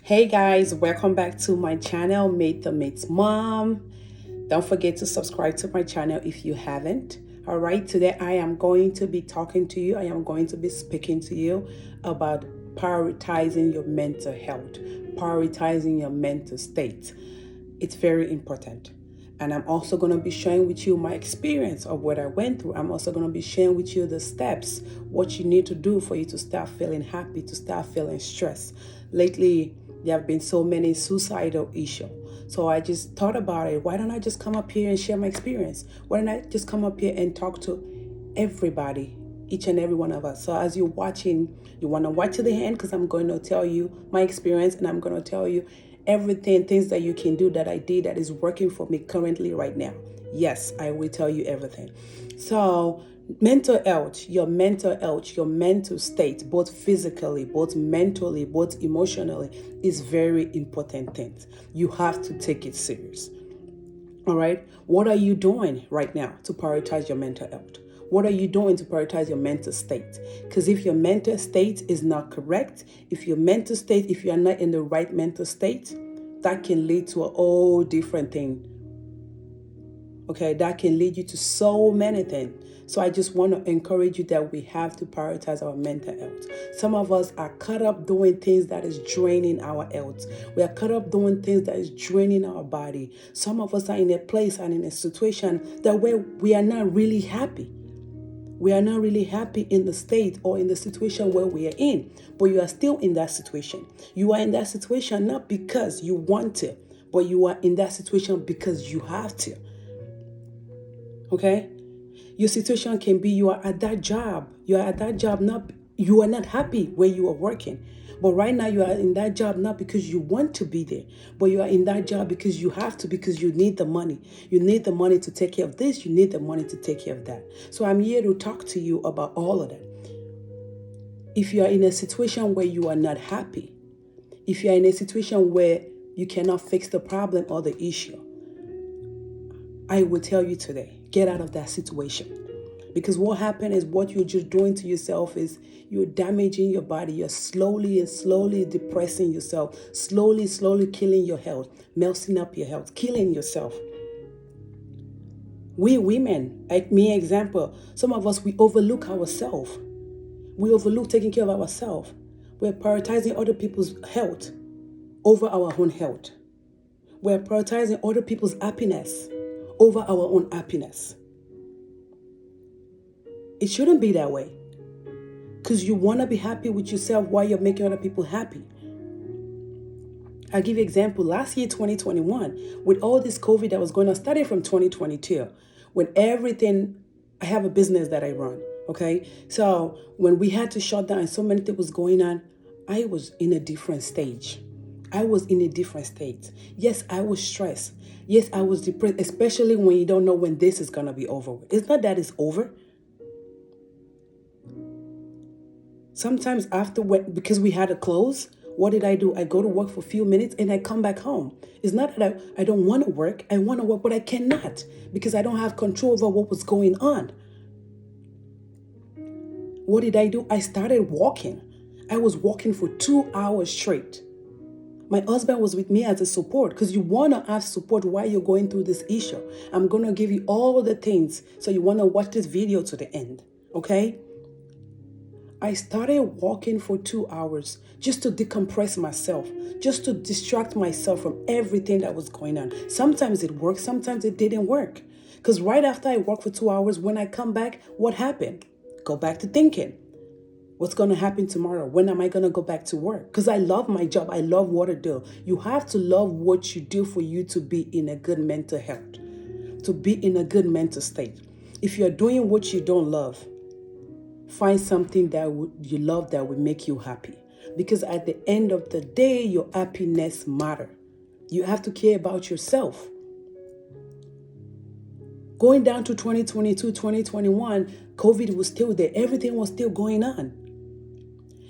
Hey guys, welcome back to my channel, Meet the Mate's Mom. Don't forget to subscribe to my channel if you haven't. All right, today I am going to be talking to you. I am going to be speaking to you about prioritizing your mental health, prioritizing your mental state. It's very important. And I'm also going to be sharing with you my experience of what I went through. I'm also going to be sharing with you the steps, what you need to do for you to start feeling happy, to start feeling stressed. Lately, there have been so many suicidal issues. So I just thought about it. Why don't I just come up here and share my experience? Why don't I just come up here and talk to everybody, each and every one of us? So as you're watching, you want to watch to the end because I'm going to tell you my experience and I'm going to tell you things that you can do that I did that is working for me currently right now. Yes, I will tell you everything. So mental health, your mental state, both physically, both mentally, both emotionally, is very important thing. You have to take it serious. All right. What are you doing right now to prioritize your mental health? What are you doing to prioritize your mental state? Because if your mental state is not correct, if you are not in the right mental state, that can lead to a whole different thing. Okay, that can lead you to so many things. So I just want to encourage you that we have to prioritize our mental health. Some of us are caught up doing things that is draining our health. We are caught up doing things that is draining our body. Some of us are in a place and in a situation that where we are not really happy. We are not really happy in the state or in the situation where we are in, but you are still in that situation. You are in that situation not because you want to, but you are in that situation because you have to. Okay? Your situation can be you are at that job. You are at that job you are not happy where you are working. But right now you are in that job not because you want to be there, but you are in that job because you have to, because you need the money. You need the money to take care of this, you need the money to take care of that. So I'm here to talk to you about all of that. If you are in a situation where you are not happy, if you are in a situation where you cannot fix the problem or the issue, I will tell you today, get out of that situation. Because what happened is what you're just doing to yourself is you're damaging your body. You're slowly and slowly depressing yourself, slowly killing your health, messing up your health, killing yourself. We women, like me, example, some of us, we overlook ourselves. We overlook taking care of ourselves. We're prioritizing other people's health over our own health. We're prioritizing other people's happiness over our own happiness. It shouldn't be that way. Because you want to be happy with yourself while you're making other people happy. I'll give you an example. Last year, 2021, with all this COVID that was going on, started from 2022, when I have a business that I run, okay? So when we had to shut down and so many things was going on, I was in a different stage. I was in a different state. Yes, I was stressed. Yes, I was depressed, especially when you don't know when this is going to be over. It's not that it's over. Sometimes because we had to close, what did I do? I go to work for a few minutes and I come back home. It's not that I don't want to work. I want to work, but I cannot because I don't have control over what was going on. What did I do? I started walking. I was walking for 2 hours straight. My husband was with me as a support because you want to have support while you're going through this issue. I'm going to give you all the things. So you want to watch this video to the end. Okay? I started walking for 2 hours just to decompress myself, just to distract myself from everything that was going on. Sometimes it worked, sometimes it didn't work. Because right after I walked for 2 hours, when I come back, what happened? Go back to thinking. What's going to happen tomorrow? When am I going to go back to work? Because I love my job. I love what I do. You have to love what you do for you to be in a good mental health, to be in a good mental state. If you're doing what you don't love, find something that you love that will make you happy. Because at the end of the day, your happiness matters. You have to care about yourself. Going down to 2022, 2021, COVID was still there. Everything was still going on.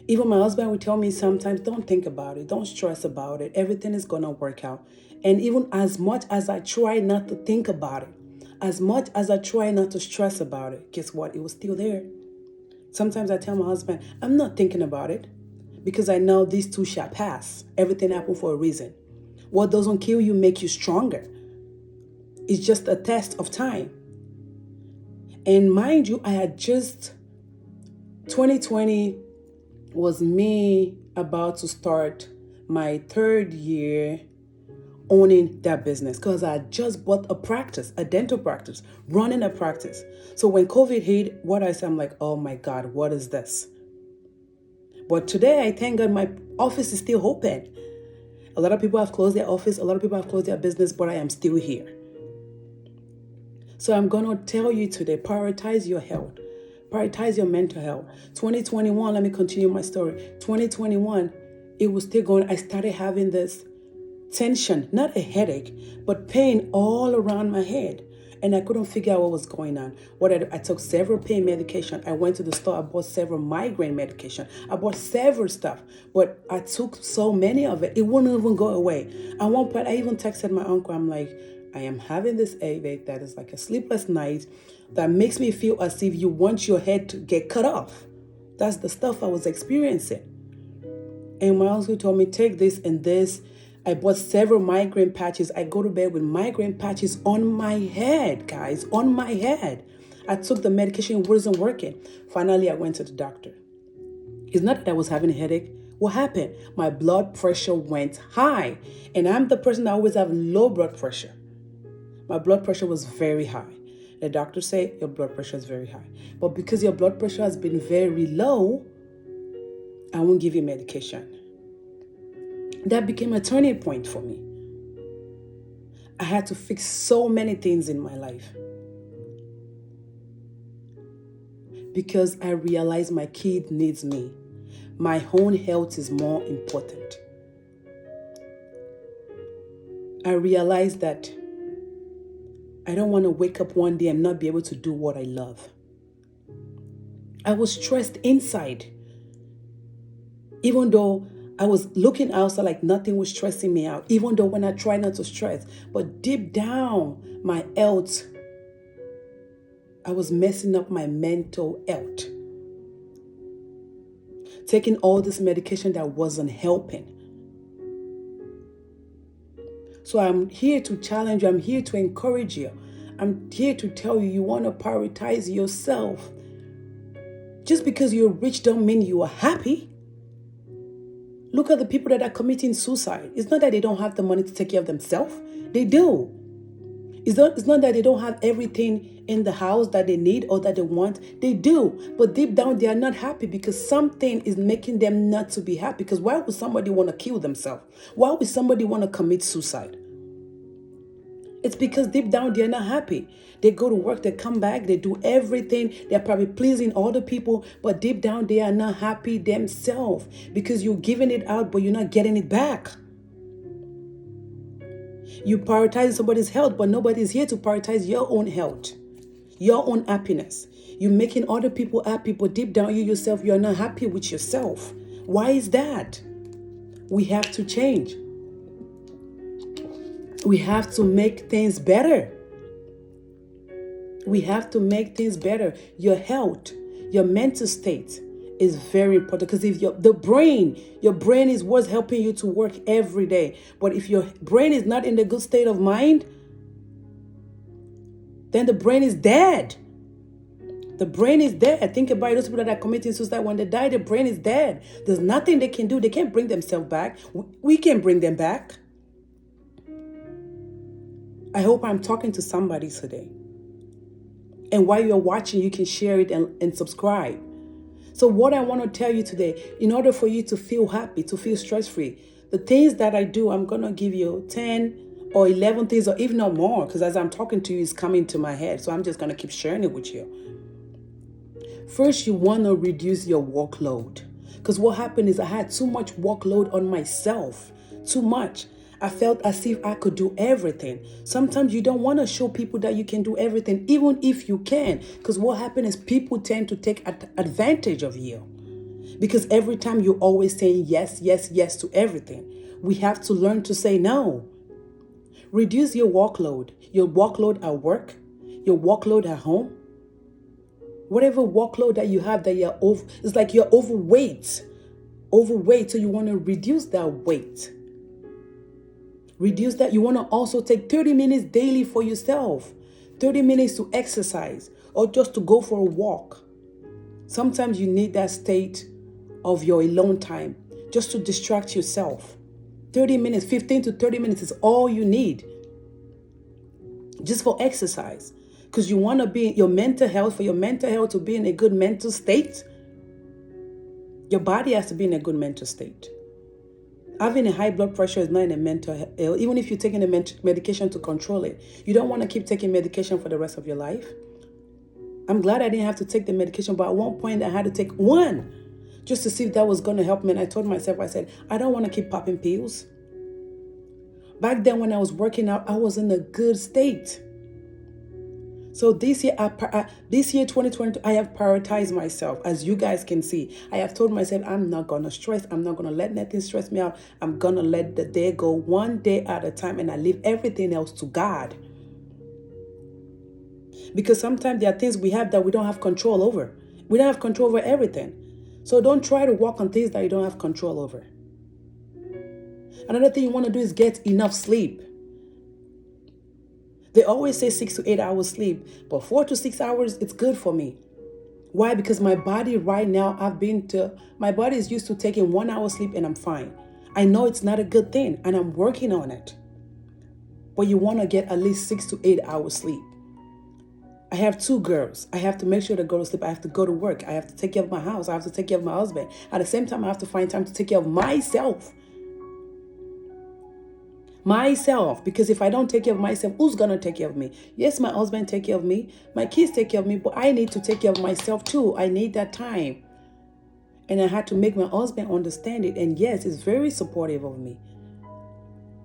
Even my husband would tell me sometimes, don't think about it. Don't stress about it. Everything is going to work out. And even as much as I try not to think about it, as much as I try not to stress about it, guess what? It was still there. Sometimes I tell my husband, I'm not thinking about it because I know these too shall pass. Everything happened for a reason. What doesn't kill you make you stronger. It's just a test of time. And mind you, 2020 was me about to start my third year owning that business, because I just bought a dental practice, running a practice. So when COVID hit, what I said, I'm like, oh my God, what is this? But today, I thank God my office is still open. A lot of people have closed their office. A lot of people have closed their business, but I am still here. So I'm going to tell you today, prioritize your health. Prioritize your mental health. 2021, let me continue my story. 2021, it was still going. I started having this tension, not a headache, but pain all around my head. And I couldn't figure out what was going on. I took several pain medication. I went to the store. I bought several migraine medication. I bought several stuff. But I took so many of it. It wouldn't even go away. At one point, I even texted my uncle. I'm like, I am having this headache that is like a sleepless night that makes me feel as if you want your head to get cut off. That's the stuff I was experiencing. And my uncle told me, take this and this. I bought several migraine patches. I go to bed with migraine patches on my head, guys, on my head. I took the medication, it wasn't working. Finally, I went to the doctor. It's not that I was having a headache. What happened? My blood pressure went high. And I'm the person that always have low blood pressure. My blood pressure was very high. The doctor said, your blood pressure is very high. But because your blood pressure has been very low, I won't give you medication. That became a turning point for me. I had to fix so many things in my life because I realized my kid needs me. My own health is more important. I realized that I don't want to wake up one day and not be able to do what I love. I was stressed inside, even though I was looking outside like nothing was stressing me out, even though when I try not to stress. But deep down, my health, I was messing up my mental health. Taking all this medication that wasn't helping. So I'm here to challenge you. I'm here to encourage you. I'm here to tell you, you want to prioritize yourself. Just because you're rich don't mean you are happy. Look at the people that are committing suicide. It's not that they don't have the money to take care of themselves. They do. It's not that they don't have everything in the house that they need or that they want. They do. But deep down, they are not happy because something is making them not to be happy. Because why would somebody want to kill themselves? Why would somebody want to commit suicide? It's because deep down, they're not happy. They go to work, they come back, they do everything. They're probably pleasing all the people, but deep down, they are not happy themselves because you're giving it out, but you're not getting it back. You prioritize somebody's health, but nobody's here to prioritize your own health, your own happiness. You're making other people happy, but deep down, you yourself, you're not happy with yourself. Why is that? We have to change. We have to make things better. We have to make things better. Your health, your mental state is very important because if your brain is what's helping you to work every day. But if your brain is not in the good state of mind, then the brain is dead. The brain is dead. Think about those people that are committing suicide. When they die, the brain is dead. There's nothing they can do. They can't bring themselves back. We can bring them back. I hope I'm talking to somebody today. And while you're watching, you can share it and subscribe. So what I want to tell you today, in order for you to feel happy, to feel stress-free, the things that I do, I'm going to give you 10 or 11 things, or even more, because as I'm talking to you, it's coming to my head. So I'm just going to keep sharing it with you. First, you want to reduce your workload. Because what happened is I had too much workload on myself. Too much. I felt as if I could do everything. Sometimes you don't want to show people that you can do everything, even if you can. Because what happens is people tend to take advantage of you. Because every time you're always saying yes, yes, yes to everything. We have to learn to say no. Reduce your workload at work, your workload at home. Whatever workload that you have that you're over, it's like you're overweight overweight, so you want to reduce that weight. Reduce that. You want to also take 30 minutes daily for yourself. 30 minutes to exercise or just to go for a walk. Sometimes you need that state of your alone time just to distract yourself. 30 minutes, 15 to 30 minutes is all you need just for exercise. Because you want to be your mental health, for your mental health to be in a good mental state, your body has to be in a good mental state. Having a high blood pressure is not in a mental health. Even if you're taking a medication to control it, you don't want to keep taking medication for the rest of your life. I'm glad I didn't have to take the medication, but at one point I had to take one just to see if that was going to help me. And I told myself, I said, I don't want to keep popping pills. Back then when I was working out, I was in a good state. So this year 2020, I have prioritized myself. As you guys can see, I have told myself, I'm not going to stress. I'm not going to let nothing stress me out. I'm going to let the day go one day at a time, and I leave everything else to God. Because sometimes there are things we have that we don't have control over. We don't have control over everything. So don't try to work on things that you don't have control over. Another thing you want to do is get enough sleep. They always say 6 to 8 hours sleep, but 4 to 6 hours, it's good for me. Why? Because my body right now, my body is used to taking 1 hour sleep and I'm fine. I know it's not a good thing and I'm working on it. But you want to get at least 6 to 8 hours sleep. I have 2 girls. I have to make sure they go to sleep. I have to go to work. I have to take care of my house. I have to take care of my husband. At the same time, I have to find time to take care of myself. Because if I don't take care of myself, who's going to take care of me? Yes, my husband take care of me. My kids take care of me, but I need to take care of myself too. I need that time. And I had to make my husband understand it. And yes, he's very supportive of me.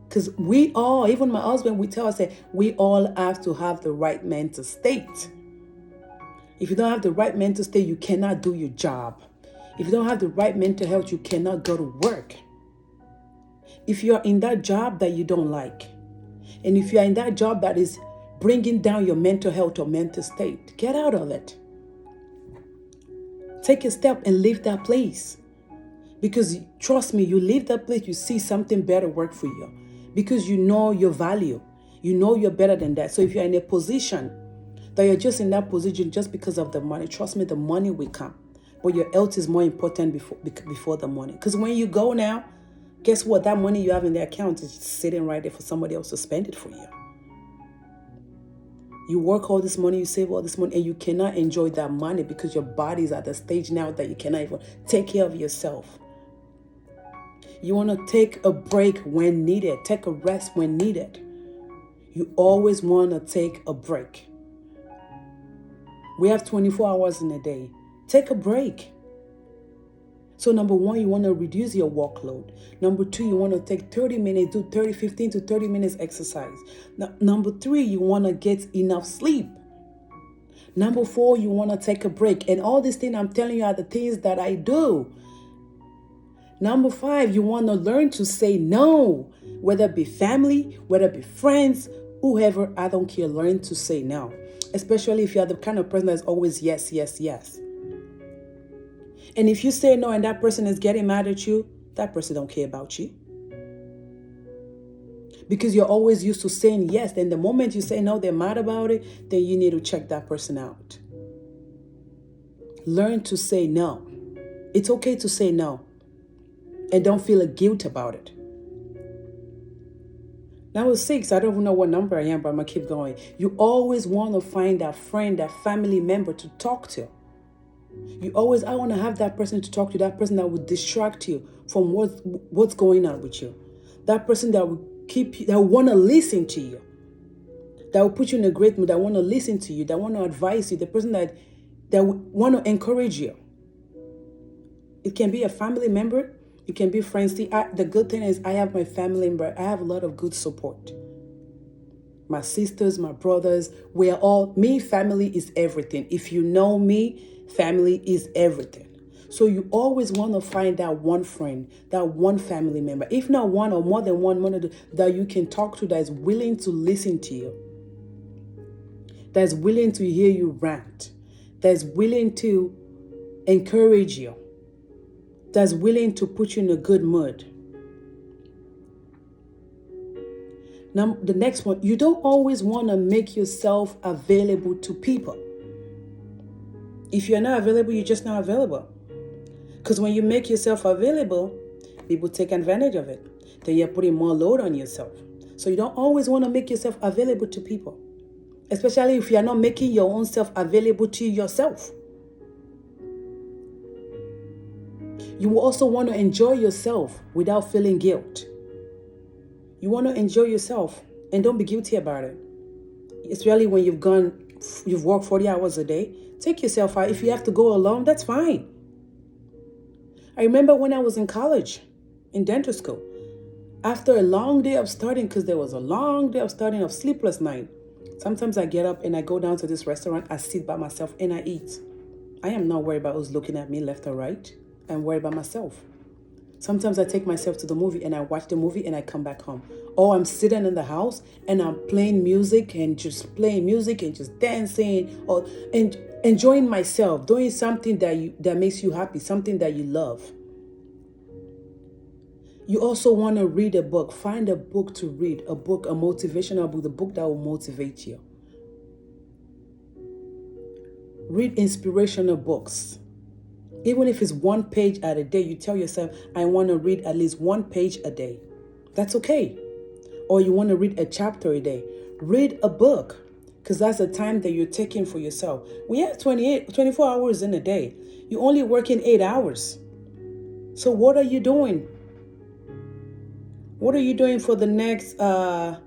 Because we all, even my husband, we tell us that we all have to have the right mental state. If you don't have the right mental state, you cannot do your job. If you don't have the right mental health, you cannot go to work. If you're in that job that you don't like, and if you're in that job that is bringing down your mental health or mental state, get out of it. Take a step and leave that place. Because trust me, you leave that place, you see something better work for you. Because you know your value. You know you're better than that. So if you're in a position that you're just in that position just because of the money, trust me, the money will come. But your health is more important before the money. Because when you go now, guess what? That money you have in the account is just sitting right there for somebody else to spend it for you. You work all this money, you save all this money, and you cannot enjoy that money because your body is at the stage now that you cannot even take care of yourself. You want to take a break when needed. Take a rest when needed. You always want to take a break. We have 24 hours in a day. Take a break. So number 1, you want to reduce your workload. Number 2, you want to take 30 minutes, do 15 to 30 minutes exercise. Number 3, you want to get enough sleep. Number 4, you want to take a break. And all these things I'm telling you are the things that I do. Number 5, you want to learn to say no, whether it be family, whether it be friends, whoever, I don't care, learn to say no. Especially if you're the kind of person that's always yes, yes, yes. And if you say no and that person is getting mad at you, that person don't care about you. Because you're always used to saying yes. Then the moment you say no, they're mad about it, then you need to check that person out. Learn to say no. It's okay to say no. And don't feel a guilt about it. Number 6, I don't even know what number I am, but I'm going to keep going. You always want to find that friend, that family member to talk to. I want to have that person to talk to, that person that will distract you from what's going on with you. That person that will that want to listen to you. That will put you in a great mood, that want to listen to you, that want to advise you, the person that want to encourage you. It can be a family member. It can be friends. See, the good thing is I have my family member. I have a lot of good support. My sisters, my brothers, family is everything. If you know me, family is everything. So you always want to find that one friend, that one family member, if not one or more than one that you can talk to, that is willing to listen to you, that is willing to hear you rant, that is willing to encourage you. that's willing to put you in a good mood. Now, the next one, you don't always want to make yourself available to people. If you're not available, you're just not available. Because when you make yourself available, people take advantage of it. Then you're putting more load on yourself. So you don't always want to make yourself available to people, especially if you're not making your own self available to yourself. You will also want to enjoy yourself without feeling guilt. You want to enjoy yourself and don't be guilty about it. Especially when you've worked 40 hours a day. Take yourself out. If you have to go alone, that's fine. I remember when I was in college, in dental school, after a long day of studying, because there was a long day of studying, of sleepless night, sometimes I get up and I go down to this restaurant, I sit by myself and I eat. I am not worried about who's looking at me left or right. I'm worried about myself. Sometimes I take myself to the movie and I watch the movie and I come back home. Or I'm sitting in the house and I'm playing music and just dancing and enjoying myself, doing something that makes you happy, something that you love. You also want to read a book. Find a book to read, a motivational book, the book that will motivate you. Read inspirational books. Even if it's 1 page at a day, you tell yourself, I want to read at least 1 page a day. That's okay. Or you want to read a chapter a day. Read a book, because that's the time that you're taking for yourself. We have 24 hours in a day. You're only working 8 hours. So what are you doing? What are you doing for the next, how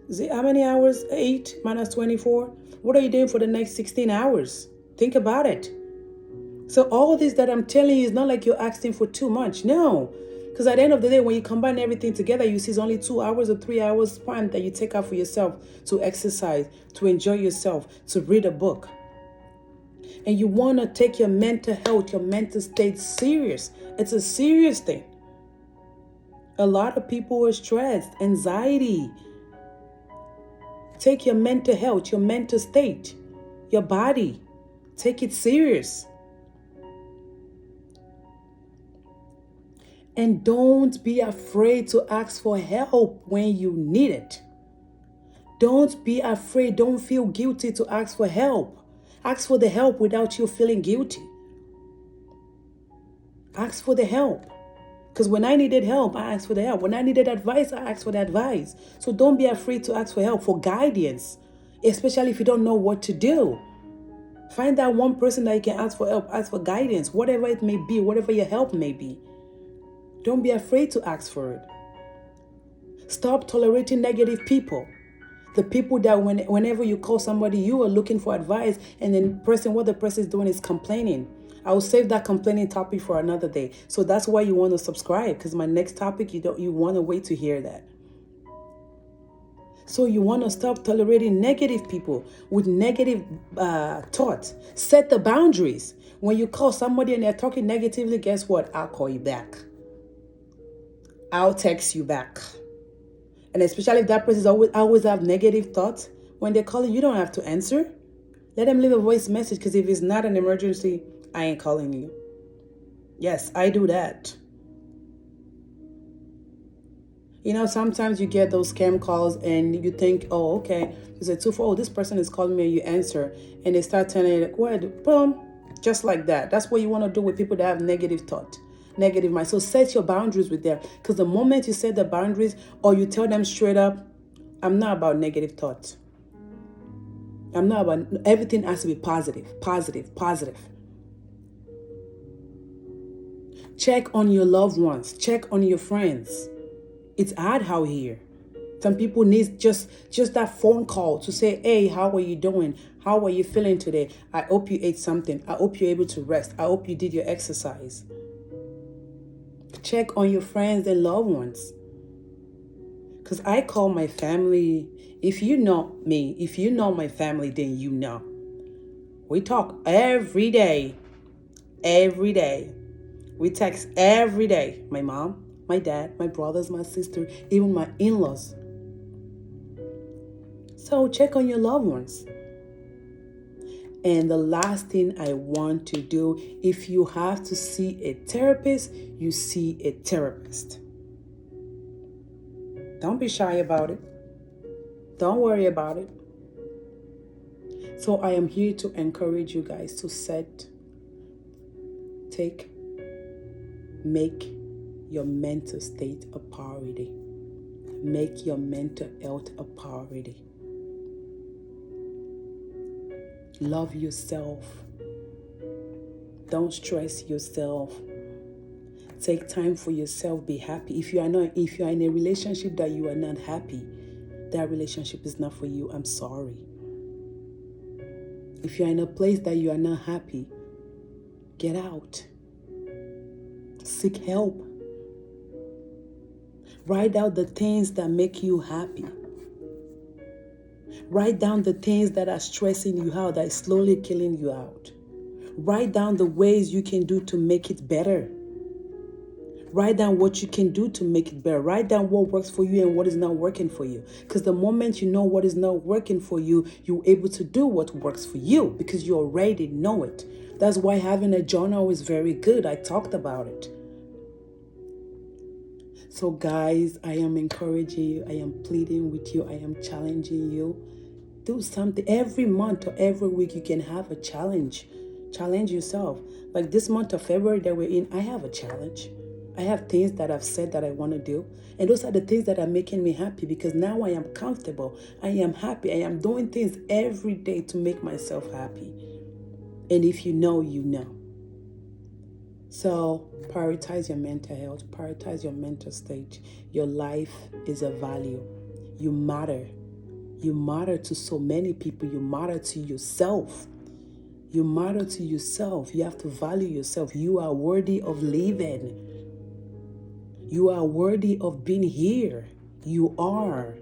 many hours? 8 minus 24? What are you doing for the next 16 hours? Think about it. So all this that I'm telling you is not like you're asking for too much. No. Because at the end of the day, when you combine everything together, you see it's only 2 hours or 3 hours time that you take out for yourself to exercise, to enjoy yourself, to read a book. And you want to take your mental health, your mental state serious. It's a serious thing. A lot of people are stressed, anxiety. Take your mental health, your mental state, your body. Take it serious. And don't be afraid to ask for help when you need it. Don't be afraid. Don't feel guilty to ask for help. Ask for the help without you feeling guilty. Ask for the help. Because when I needed help, I asked for the help. When I needed advice, I asked for the advice. So don't be afraid to ask for help, for guidance, especially if you don't know what to do. Find that one person that you can ask for help, ask for guidance, whatever it may be, whatever your help may be. Don't be afraid to ask for it. Stop tolerating negative people. The people that whenever you call somebody, you are looking for advice, and then what the person is doing is complaining. I will save that complaining topic for another day. So that's why you want to subscribe, because my next topic, you want to wait to hear that. So you want to stop tolerating negative people with negative thoughts. Set the boundaries. When you call somebody and they're talking negatively, guess what? I'll call you back. I'll text you back. And especially if that person always have negative thoughts, when they call you don't have to answer. Let them leave a voice message, because if it's not an emergency, I ain't calling you. Yes, I do that. You know, sometimes you get those scam calls and you think, oh, okay, it's a 2-4, oh, this person is calling me, and you answer, and they start telling you, like, what? Boom, just like that. That's what you want to do with people that have negative thought, negative mind. So set your boundaries with them, because the moment you set the boundaries, or you tell them straight up, I'm not about negative thoughts. I'm not about, everything has to be positive, positive, positive. Check on your loved ones. Check on your friends. It's hard out here. Some people need just that phone call to say, hey, how are you doing? How are you feeling today? I hope you ate something. I hope you're able to rest. I hope you did your exercise. Check on your friends and loved ones. Because I call my family. If you know me, if you know my family, then you know. We talk every day. Every day. We text every day. My mom, my dad, my brothers, my sister, even my in-laws. So check on your loved ones. And the last thing I want to do, if you have to see a therapist, you see a therapist. Don't be shy about it. Don't worry about it. So I am here to encourage you guys to make your mental state a priority. Make your mental health a priority. Love yourself. Don't stress yourself. Take time for yourself. Be happy. If you are in a relationship that you are not happy, that relationship is not for you. I'm sorry. If you're in a place that you are not happy, get out. Seek help. Write down the things that make you happy. Write down the things that are stressing you out, that is slowly killing you out. Write down the ways you can do to make it better. Write down what you can do to make it better. Write down what works for you and what is not working for you. Because the moment you know what is not working for you, you're able to do what works for you because you already know it. That's why having a journal is very good. I talked about it. So guys, I am encouraging you. I am pleading with you. I am challenging you. Do something. Every month or every week you can have a challenge. Challenge yourself. Like this month of February that we're in, I have a challenge. I have things that I've said that I want to do. And those are the things that are making me happy because now I am comfortable. I am happy. I am doing things every day to make myself happy. And if you know, you know. So prioritize your mental health. Prioritize your mental state. Your life is a value. You matter. You matter to so many people. You matter to yourself. You matter to yourself. You have to value yourself. You are worthy of living. You are worthy of being here. You are.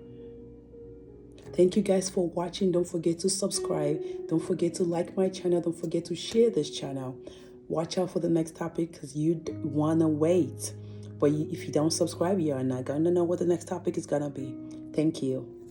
Thank you guys for watching. Don't forget to subscribe. Don't forget to like my channel. Don't forget to share this channel. Watch out for the next topic because you want to wait. But if you don't subscribe, you are not going to know what the next topic is going to be. Thank you.